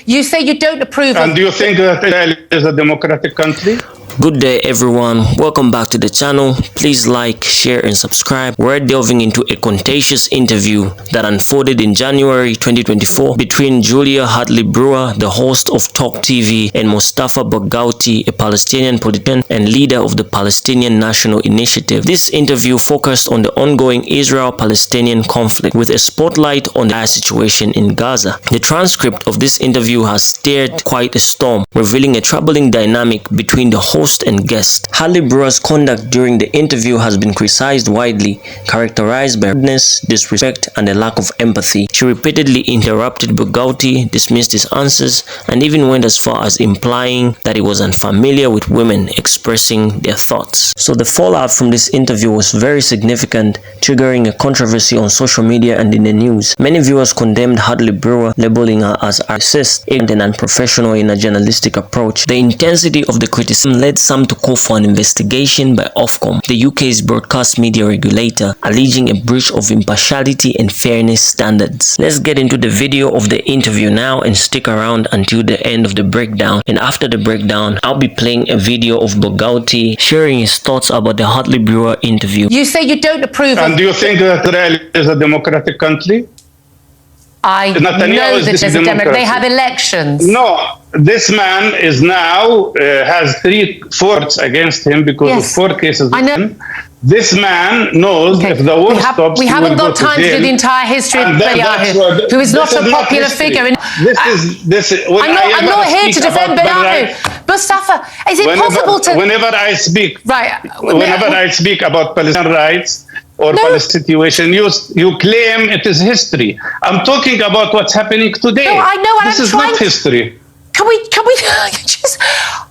You say you don't approve And do you think that Israel is a democratic country? Good day everyone, welcome back to the channel. Please like, share and subscribe. We're delving into a contentious interview that unfolded in January 2024 between Julia Hartley Brewer, the host of Talk TV, and Mustafa Bagauti, a Palestinian politician and leader of the Palestinian National Initiative. This interview focused on the ongoing Israel-Palestinian conflict with a spotlight on the situation in Gaza. The transcript of this interview has stirred quite a storm, revealing a troubling dynamic between the host and guest. Hartley Brewer's conduct during the interview has been criticized widely, characterized by rudeness, disrespect, and a lack of empathy. She repeatedly interrupted Bagauti, dismissed his answers, and even went as far as implying that he was unfamiliar with women expressing their thoughts. So the fallout from this interview was very significant, triggering a controversy on social media and in the news. Many viewers condemned Hartley Brewer, labeling her as racist, ignorant, and unprofessional in a journalistic approach. The intensity of the criticism led some to call for an investigation by Ofcom, the UK's broadcast media regulator, alleging a breach of impartiality and fairness standards. Let's get into the video of the interview now and stick around until the end of the breakdown. And after the breakdown, I'll be playing a video of Bagauti sharing his thoughts about the Hartley Brewer interview. You say you don't approve And do you think that Israel is a democratic country? I know that there's a democracy. They have elections. No, this man is now has 3 courts against him because of 4 cases. I know. This man knows if the war stops, we haven't got time to do the entire history of Beyahu, who is not a popular figure. I'm not here to defend Beyahu. Mustafa, is it possible to... Whenever I speak about Palestinian rights, or Palestine situation, you claim it is history. I'm talking about what's happening today. No, I know, and this is not history. Can we just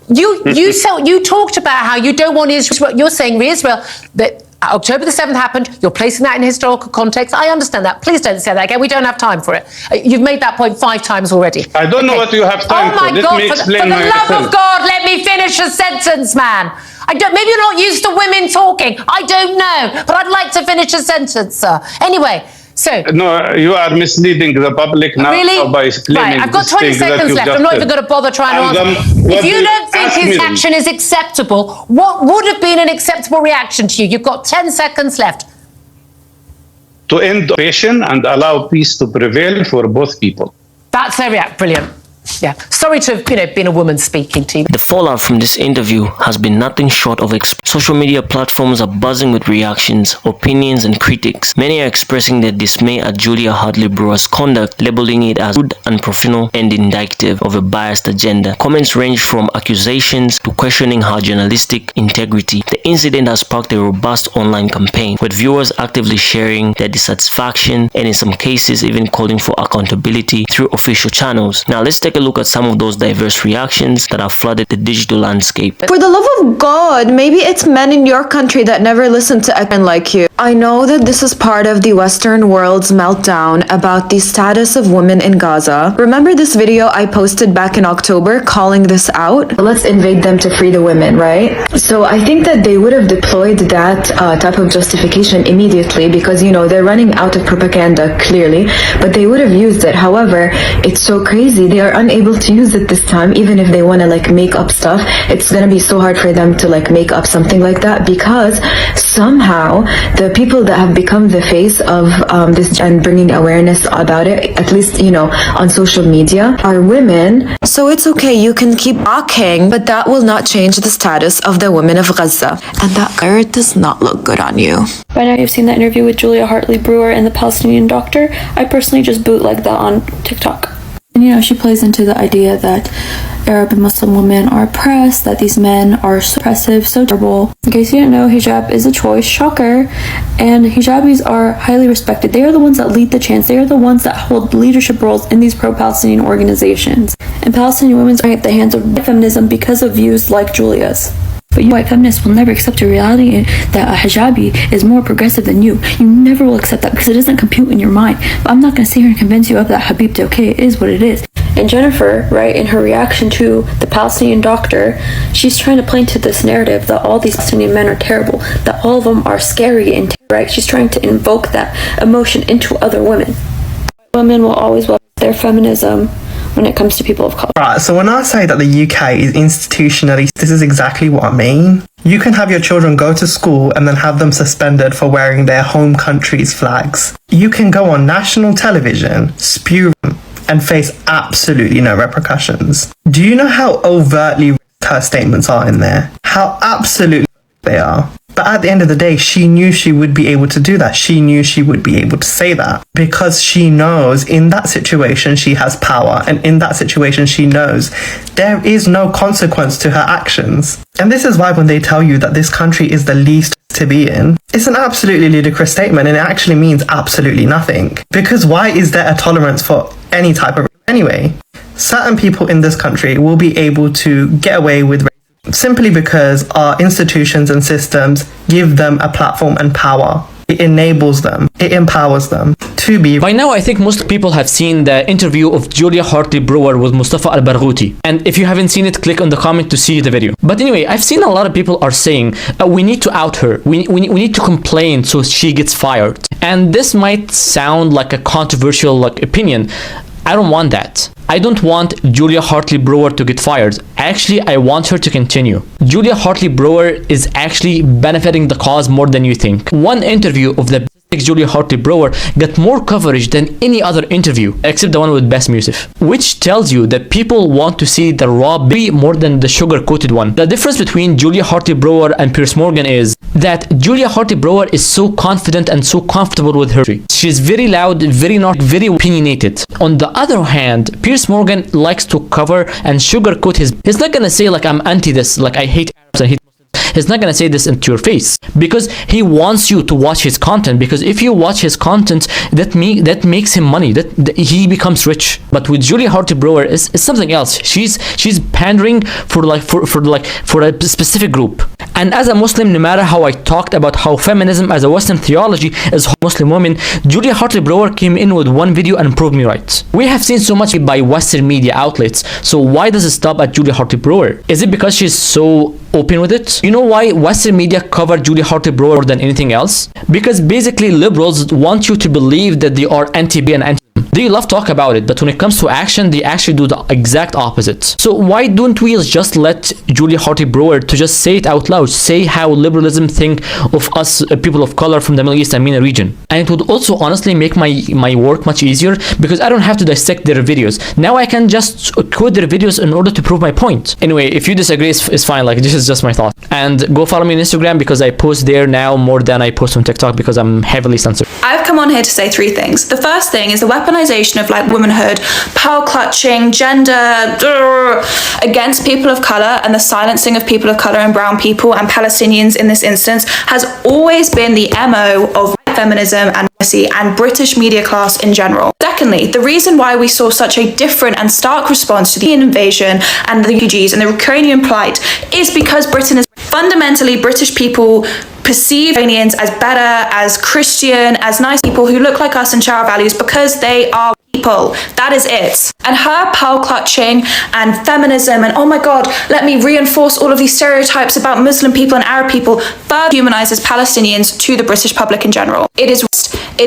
you talked about how you don't want Israel. You're saying Israel that October the 7th happened. You're placing that in historical context. I understand that. Please don't say that again. We don't have time for it. You've made that point 5 times already. I don't know what you have time for. Oh my God! For the love of God, let me finish a sentence, man. Maybe you're not used to women talking. I don't know, but I'd like to finish a sentence, sir. Anyway, so... No, you are misleading the public now by claiming Right, I've got 20 seconds left. I'm not even going to bother trying to answer. If you don't think his action is acceptable, what would have been an acceptable reaction to you? You've got 10 seconds left. To end occupation and allow peace to prevail for both people. That's their reaction. Brilliant. Yeah, sorry to have been a woman speaking to you. The fallout from this interview has been nothing short of social media platforms are buzzing with reactions, opinions and critics. Many are expressing their dismay at Julia Hartley Brewer's conduct, labeling it as rude, unprofessional and indicative of a biased agenda. Comments range from accusations to questioning her journalistic integrity. The incident has sparked a robust online campaign, with viewers actively sharing their dissatisfaction and in some cases even calling for accountability through official channels. Now let's take a look at some of those diverse reactions that have flooded the digital landscape. For the love of God, maybe it's men in your country that never listen to men like you. I know that this is part of the Western world's meltdown about the status of women in Gaza. Remember this video I posted back in October calling this out? Let's invade them to free the women, right? So I think that they would have deployed that type of justification immediately because, they're running out of propaganda, clearly, but they would have used it. However, it's so crazy. They are unable to use it this time. Even if they want to make up stuff, it's going to be so hard for them to make up something like that because somehow the people that have become the face of this and bringing awareness about it, at least on social media, are women. So it's okay, you can keep talking, but that will not change the status of the women of Gaza, and that hair does not look good on you. By now you've seen that interview with Julia Hartley Brewer and the Palestinian doctor. I personally just bootlegged that on TikTok. And she plays into the idea that Arab and Muslim women are oppressed, that these men are so oppressive, so terrible. In case you didn't know, hijab is a choice, shocker, and hijabis are highly respected. They are the ones that lead the chants. They are the ones that hold leadership roles in these pro-Palestinian organizations. And Palestinian women are at the hands of feminism because of views like Julia's. But you white feminists will never accept a reality that a hijabi is more progressive than you. You never will accept that because it doesn't compute in your mind. But I'm not going to sit here and convince you of that, Habibti. Okay, it is what it is. And Jennifer, right, in her reaction to the Palestinian doctor, she's trying to play into this narrative that all these Palestinian men are terrible, that all of them are scary and right. She's trying to invoke that emotion into other women. Women will always welcome their feminism when it comes to people of colour. Right, so when I say that the UK is institutionally, this is exactly what I mean. You can have your children go to school and then have them suspended for wearing their home country's flags. You can go on national television, spew and face absolutely no repercussions. Do you know how overtly her statements are in there? How absolutely they are. But at the end of the day, she knew she would be able to do that. She knew she would be able to say that because she knows in that situation she has power, and in that situation she knows there is no consequence to her actions. And this is why when they tell you that this country is the least to be in, it's an absolutely ludicrous statement, and it actually means absolutely nothing. Because why is there a tolerance for any type of anyway? Certain people in this country will be able to get away with racism simply because our institutions and systems give them a platform and power. It enables them, it empowers them to be. By now, I think most people have seen the interview of Julia Hartley-Brewer with Mustafa Al-Barghouti. And if you haven't seen it, click on the comment to see the video. But anyway, I've seen a lot of people are saying, we need to out her. We need to complain so she gets fired. And this might sound like a controversial opinion. I don't want that. I don't want Julia Hartley-Brewer to get fired. Actually, I want her to continue. Julia Hartley-Brewer is actually benefiting the cause more than you think. One interview of the Julia Hartley-Brewer got more coverage than any other interview, except the one with Bassem Youssef, which tells you that people want to see the raw baby more than the sugar-coated one. The difference between Julia Hartley-Brewer and Piers Morgan is that Julia Hartley-Brewer is so confident and so comfortable with her. She's very loud, very opinionated. On the other hand, Piers Morgan likes to cover and sugarcoat his. He's not gonna say I'm anti this, I hate Arabs, I hate Muslims. He's not gonna say this into your face because he wants you to watch his content. Because if you watch his content, that makes him money. That he becomes rich. But with Julia Hartley-Brewer, it's something else. She's pandering for a specific group. And as a Muslim, no matter how I talked about how feminism as a Western theology is Muslim women, Julia Hartley-Brewer came in with one video and proved me right. We have seen so much by Western media outlets, so why does it stop at Julia Hartley-Brewer? Is it because she's so open with it? You know why Western media cover Julia Hartley-Brewer more than anything else? Because basically liberals want you to believe that they are anti-gay and anti. They love talk about it, but when it comes to action, they actually do the exact opposite. So why don't we just let Julia Hartley-Brewer to just say it out loud, say how liberalism think of us people of color from the Middle East and MENA region? And it would also honestly make my work much easier because I don't have to dissect their videos. Now I can just quote their videos in order to prove my point. Anyway, if you disagree, it's fine. This is just my thought. And go follow me on Instagram because I post there now more than I post on TikTok because I'm heavily censored. I've come on here to say three things. The first thing is the weaponization of womanhood, power clutching, gender against people of color, and the silencing of people of color and brown people and Palestinians in this instance has always been the MO of feminism and British media class in general. Secondly, the reason why we saw such a different and stark response to the invasion and the refugees and the Ukrainian plight is because Britain is fundamentally British people perceive Iranians as better, as Christian, as nice people who look like us and share our values because they are people. That is it. And her power clutching and feminism and oh my god, let me reinforce all of these stereotypes about Muslim people and Arab people further humanizes Palestinians to the British public in general. It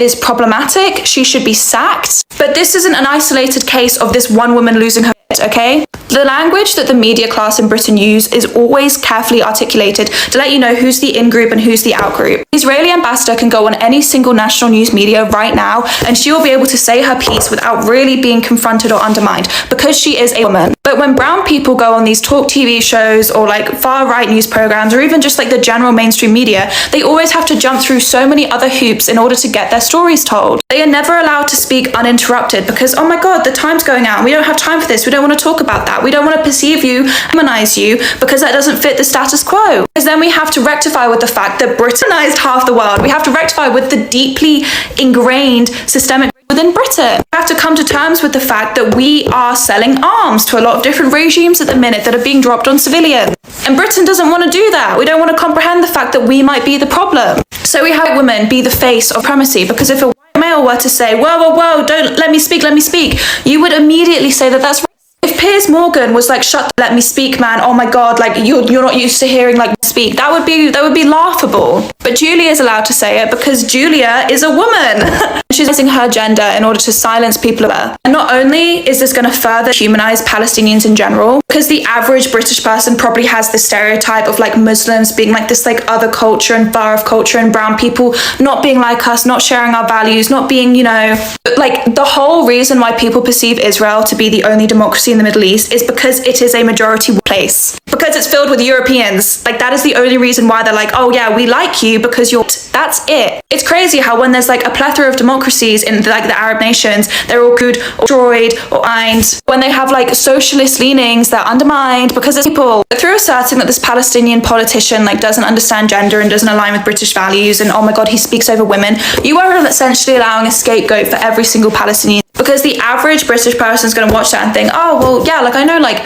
is problematic. She should be sacked. But this isn't an isolated case of this one woman losing her shit, okay? The language that the media class in Britain use is always carefully articulated to let you know who's the in-group and who's the out-group. The Israeli ambassador can go on any single national news media right now and she will be able to say her piece without really being confronted or undermined because she is a woman. But when brown people go on these talk TV shows or far-right news programs or even just the general mainstream media, they always have to jump through so many other hoops in order to get their stories told. They are never allowed to speak uninterrupted because, oh my god, the time's going out and we don't have time for this. We don't want to talk about that. We don't want to perceive you, demonize you, because that doesn't fit the status quo. Because then we have to rectify with the fact that Britanized half the world. We have to rectify with the deeply ingrained systemic within Britain. We have to come to terms with the fact that we are selling arms to a lot of different regimes at the minute that are being dropped on civilians. And Britain doesn't want to do that. We don't want to comprehend the fact that we might be the problem. So we have women be the face of supremacy because if a white male were to say, whoa, don't let me speak, you would immediately say that that's if Piers Morgan was shut the let me speak man, oh my god, you're not used to hearing speak, that would be laughable. But Julia is allowed to say it because Julia is a woman. She's using her gender in order to silence people of her. And not only is this going to further humanize Palestinians in general, because the average British person probably has this stereotype of like Muslims being like this like other culture and far off culture, and brown people not being like us, not sharing our values, not being, you know, like the whole reason why people perceive Israel to be the only democracy in the Middle East is because it is a majority place. Because it's filled with Europeans. Like that is the only reason why they're like, oh yeah, we like you because you're... That's it. It's crazy how when there's like a plethora of democracies in like the Arab nations, they're all good or destroyed or ained. When they have like socialist leanings, they're undermined because it's people. But through asserting that this Palestinian politician like doesn't understand gender and doesn't align with British values, and oh my god, he speaks over women, you are essentially allowing a scapegoat for every single Palestinian. Because the average British person is going to watch that and think, oh well, yeah, like I know like,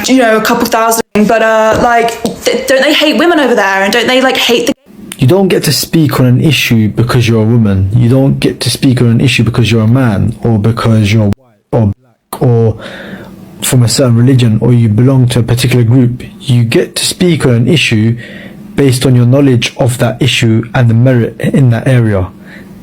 you know, a couple thousand, but like don't they hate women over there, and don't they like hate the... You don't get to speak on an issue because you're a woman. You don't get to speak on an issue because you're a man, or because you're white or black or from a certain religion, or you belong to a particular group. You get to speak on an issue based on your knowledge of that issue and the merit in that area.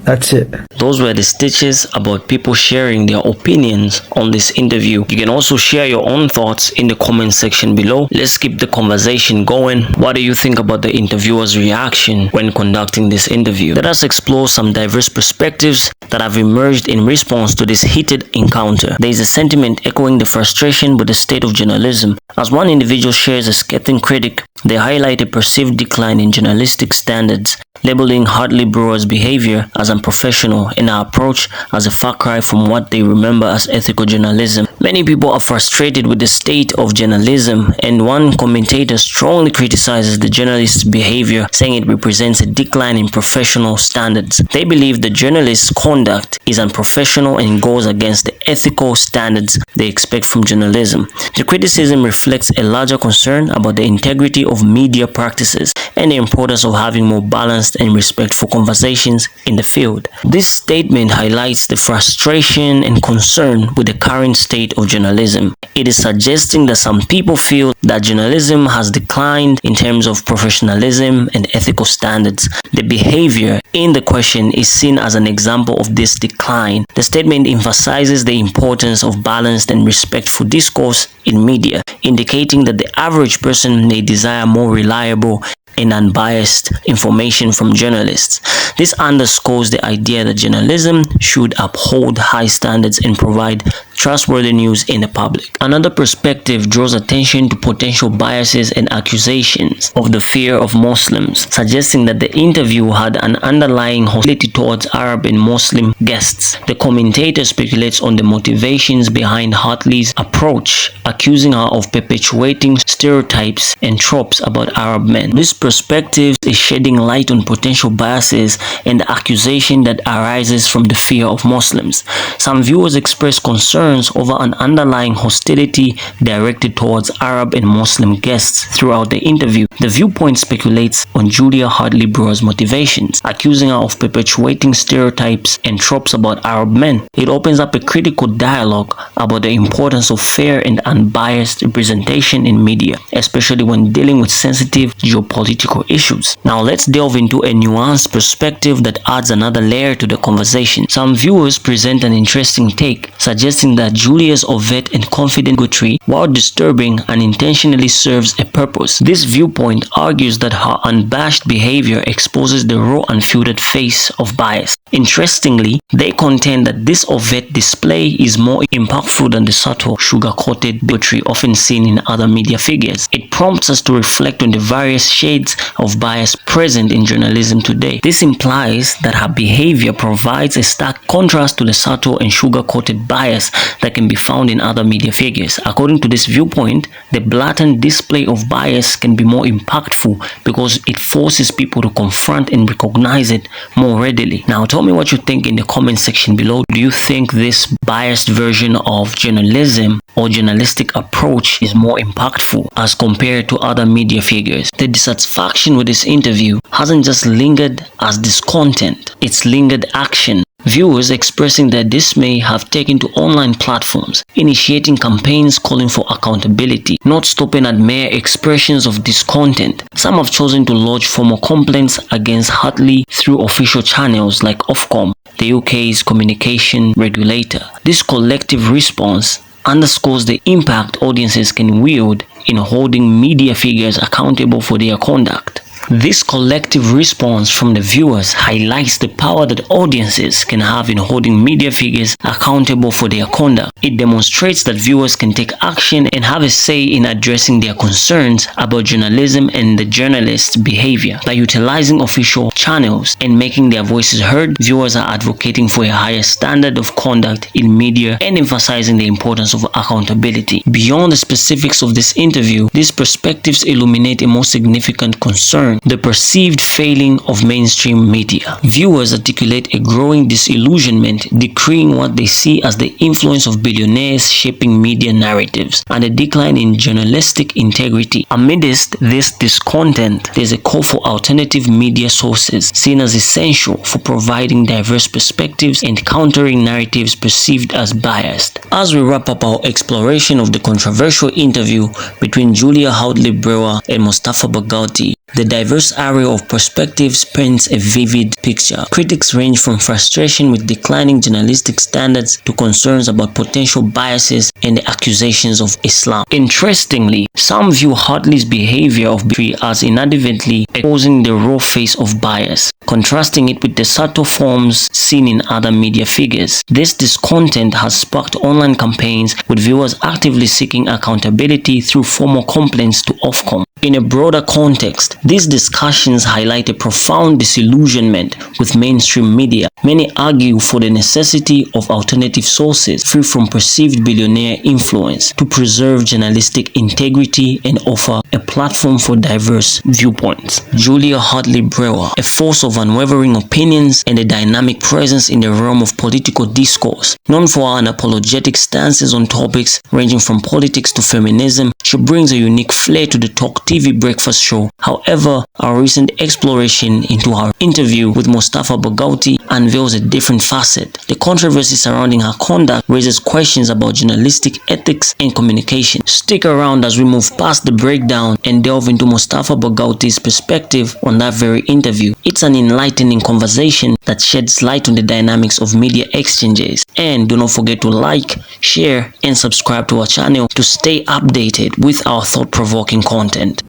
That's it. Those were the stitches about people sharing their opinions on this interview. You can also share your own thoughts in the comment section below. Let's keep the conversation going. What do you think about the interviewer's reaction when conducting this interview? Let us explore some diverse perspectives that have emerged in response to this heated encounter. There is a sentiment echoing the frustration with the state of journalism. As one individual shares a scathing critic, they highlight a perceived decline in journalistic standards, labeling Hartley Brewer's behavior as unprofessional and her approach as a far cry from what they remember as ethical journalism. Many people are frustrated with the state of journalism, and one commentator strongly criticizes the journalist's behavior, saying it represents a decline in professional standards. They believe the journalist's conduct is unprofessional and goes against the ethical standards they expect from journalism. The criticism reflects a larger concern about the integrity of media practices and the importance of having more balanced and respectful conversations in the field. This statement highlights the frustration and concern with the current state of journalism. It is suggesting that some people feel that journalism has declined in terms of professionalism and ethical standards. The behavior in the question is seen as an example of this decline. The statement emphasizes the importance of balanced and respectful discourse in media, indicating that the average person may desire more reliable and unbiased information from journalists. This underscores the idea that journalism should uphold high standards and provide trustworthy news in the public. Another perspective draws attention to potential biases and accusations of the fear of Muslims, suggesting that the interview had an underlying hostility towards Arab and Muslim guests. The commentator speculates on the motivations behind Hartley's approach, accusing her of perpetuating stereotypes and tropes about Arab men. This perspective is shedding light on potential biases and the accusation that arises from the fear of Muslims. Some viewers express concern over an underlying hostility directed towards Arab and Muslim guests throughout the interview. The viewpoint speculates on Julia Hartley Brewer's motivations, accusing her of perpetuating stereotypes and tropes about Arab men. It opens up a critical dialogue about the importance of fair and unbiased representation in media, especially when dealing with sensitive geopolitical issues. Now let's delve into a nuanced perspective that adds another layer to the conversation. Some viewers present an interesting take, suggesting that Julia's overt and confident bigotry, while disturbing, unintentionally serves a purpose. This viewpoint argues that her unabashed behavior exposes the raw, unfiltered face of bias. Interestingly, they contend that this overt display is more impactful than the subtle, sugar-coated bigotry often seen in other media figures. It prompts us to reflect on the various shades of bias present in journalism today. This implies that her behavior provides a stark contrast to the subtle and sugar-coated bias that can be found in other media figures. According to this viewpoint, the blatant display of bias can be more impactful because it forces people to confront and recognize it more readily. Now tell me what you think in the comment section below. Do you think this biased version of journalism or journalistic approach is more impactful as compared to other media figures? The dissatisfaction with this interview hasn't just lingered as discontent, it's lingered action. Viewers expressing their dismay have taken to online platforms, initiating campaigns calling for accountability, not stopping at mere expressions of discontent. Some have chosen to lodge formal complaints against Hartley through official channels like Ofcom, the UK's communication regulator. This collective response underscores the impact audiences can wield in holding media figures accountable for their conduct. This collective response from the viewers highlights the power that audiences can have in holding media figures accountable for their conduct. It demonstrates that viewers can take action and have a say in addressing their concerns about journalism and the journalist's behavior. By utilizing official channels and making their voices heard, viewers are advocating for a higher standard of conduct in media and emphasizing the importance of accountability. Beyond the specifics of this interview, these perspectives illuminate a more significant concern: the perceived failing of mainstream media. Viewers articulate a growing disillusionment, decreeing what they see as the influence of billionaires shaping media narratives and a decline in journalistic integrity. Amidst this discontent, there's a call for alternative media sources seen as essential for providing diverse perspectives and countering narratives perceived as biased. As we wrap up our exploration of the controversial interview between Julia Hartley-Brewer and Mustafa Bagauti, the diverse array of perspectives paints a vivid picture. Critics range from frustration with declining journalistic standards to concerns about potential biases and the accusations of Islam. Interestingly, some view Hartley's behavior of betrayal as inadvertently exposing the raw face of bias, contrasting it with the subtle forms seen in other media figures. This discontent has sparked online campaigns, with viewers actively seeking accountability through formal complaints to Ofcom. In a broader context, these discussions highlight a profound disillusionment with mainstream media. Many argue for the necessity of alternative sources free from perceived billionaire influence to preserve journalistic integrity and offer a platform for diverse viewpoints. Julia Hartley-Brewer, a force of unwavering opinions and a dynamic presence in the realm of political discourse. Known for her unapologetic stances on topics ranging from politics to feminism, she brings a unique flair to the Talk TV breakfast show. However, our recent exploration into her interview with Mustafa Bagauti unveils a different facet. The controversy surrounding her conduct raises questions about journalistic ethics and communication. Stick around as we move past the breakdown and delve into Mustafa Bagauti's perspective on that very interview. It's an enlightening conversation that sheds light on the dynamics of media exchanges. And do not forget to like, share, and subscribe to our channel to stay updated with our thought-provoking content.